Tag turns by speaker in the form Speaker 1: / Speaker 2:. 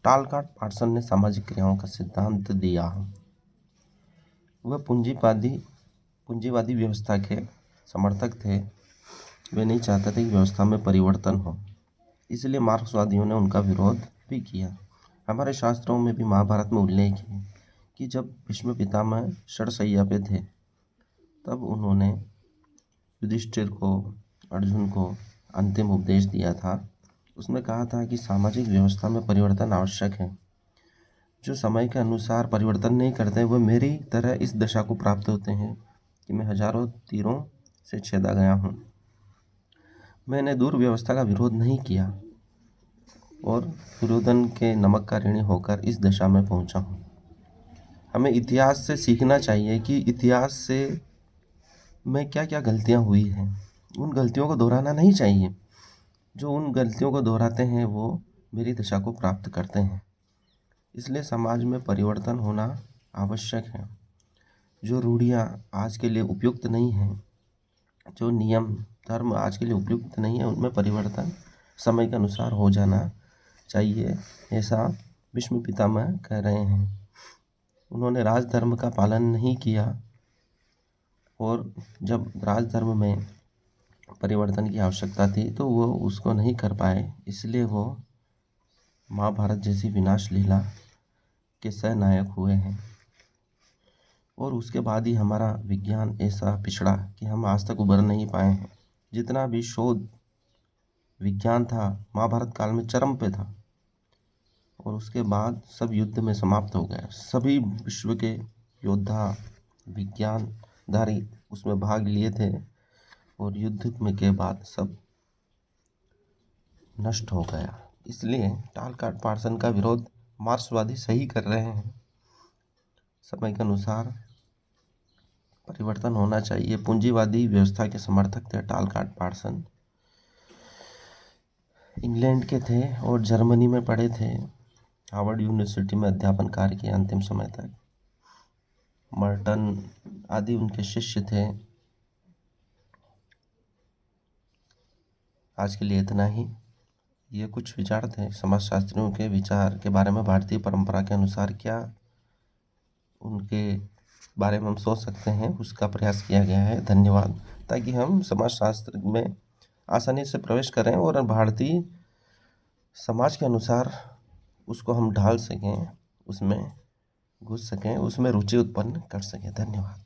Speaker 1: टालकाट person ने सामाजिक क्रियाओं का सिद्धांत दिया। वह पूंजीवादी व्यवस्था के समर्थक थे। वे नहीं चाहते थे कि व्यवस्था में परिवर्तन हो, इसलिए मार्क्सवादियों ने उनका विरोध भी किया। हमारे शास्त्रों में भी महाभारत में उल्लेख है कि जब भीष्म पितामह शरशय्या पे थे तब उन्होंने युधिष्ठिर को, अर्जुन को अंतिम उपदेश दिया था। उसमें कहा था कि सामाजिक व्यवस्था में परिवर्तन आवश्यक है। जो समय के अनुसार परिवर्तन नहीं करते वह मेरी तरह इस दशा को प्राप्त होते हैं कि मैं हजारों तीरों से छेदा गया हूँ। मैंने दुर्व्यवस्था का विरोध नहीं किया और दुर्योधन के नमक का ऋणी होकर इस दशा में पहुँचा हूँ। हमें इतिहास से सीखना चाहिए कि इतिहास से में क्या क्या गलतियाँ हुई हैं, उन गलतियों को दोहराना नहीं चाहिए। जो उन गलतियों को दोहराते हैं वो मेरी दशा को प्राप्त करते हैं। इसलिए समाज में परिवर्तन होना आवश्यक है। जो रूढ़ियाँ आज के लिए उपयुक्त नहीं हैं, जो नियम धर्म आज के लिए उपयुक्त नहीं है, उनमें परिवर्तन समय के अनुसार हो जाना चाहिए, ऐसा भीष्म पितामह कह रहे हैं। उन्होंने राजधर्म का पालन नहीं किया और जब राजधर्म में परिवर्तन की आवश्यकता थी तो वो उसको नहीं कर पाए, इसलिए वो महाभारत जैसी विनाश लीला के सहनायक हुए हैं। और उसके बाद ही हमारा विज्ञान ऐसा पिछड़ा कि हम आज तक उभर नहीं पाए हैं। जितना भी शोध विज्ञान था महाभारत काल में चरम पे था और उसके बाद सब युद्ध में समाप्त हो गया। सभी विश्व के योद्धा विज्ञानधारी उसमें भाग लिए थे और युद्ध में के बाद सब नष्ट हो गया। इसलिए टालकाट पार्सन का विरोध मार्क्सवादी सही कर रहे हैं। समय के अनुसार परिवर्तन होना चाहिए। पूंजीवादी व्यवस्था के समर्थक थे टालकाट पार्सन। इंग्लैंड के थे और जर्मनी में पढ़े थे। हार्वर्ड यूनिवर्सिटी में अध्यापन कार्य किया अंतिम समय तक। मर्टन आदि उनके शिष्य थे। आज के लिए इतना ही। ये कुछ विचार थे समाजशास्त्रियों के विचार के बारे में। भारतीय परंपरा के अनुसार क्या उनके बारे में हम सोच सकते हैं, उसका प्रयास किया गया है। धन्यवाद। ताकि हम समाजशास्त्र में आसानी से प्रवेश करें और भारतीय समाज के अनुसार उसको हम ढाल सकें, उसमें घुस सकें, उसमें रुचि उत्पन्न कर सकें। धन्यवाद।